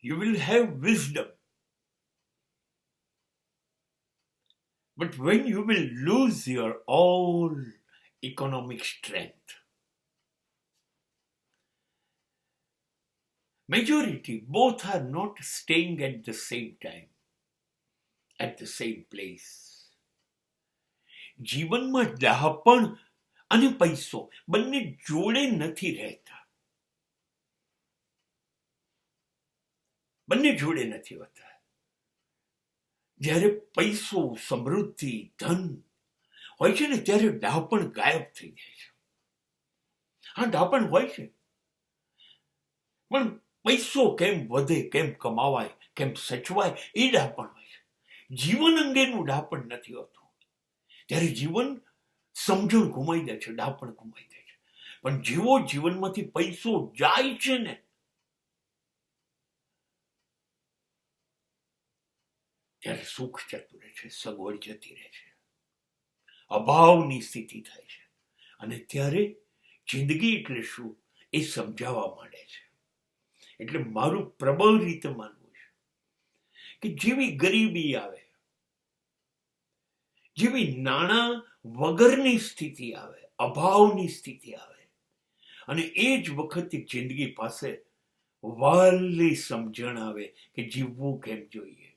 You will have wisdom. But when you will lose your all economic strength, majority, both are not staying at the same time, at the same place. જીવનમાં ડહાપણ અને પૈસો બંને જોડે નથી રહેતા. બંને જોડે નથી હોતા. જ્યારે પૈસો, સમૃદ્ધિ, ધન હોય છે ને ત્યારે ડહાપણ ગાયબ થઈ જાય છે. હા, ડહાપણ હોય છે, પણ પૈસો કેમ વધે, કેમ કમાવાય, કેમ સચવાય, એ ડહાપણ હોય છે. જીવન અંગેનું ડહાપણ નથી હોતું. ત્યારે જીવન સમજણ ગુમાઈ દે છે, ડહાપણ ગુમાઈ દે છે. પણ જેવો જીવનમાંથી પૈસો જાય છે ને, ત્યારે સુખ જતું રહે છે, સગવડ જતી રહે છે, અભાવની સ્થિતિ થાય છે. અને ત્યારે જિંદગી એટલે શું એ સમજાવવા માંડે છે. એટલે મારું પ્રબળ રીતે માનવું છે કે જેવી ગરીબી આવે, જેવી નાણાં વગરની સ્થિતિ આવે, અભાવની સ્થિતિ આવે, અને એ જ વખતે જિંદગી પાસે વાલી સમજણ આવે કે જીવવું કેમ જોઈએ,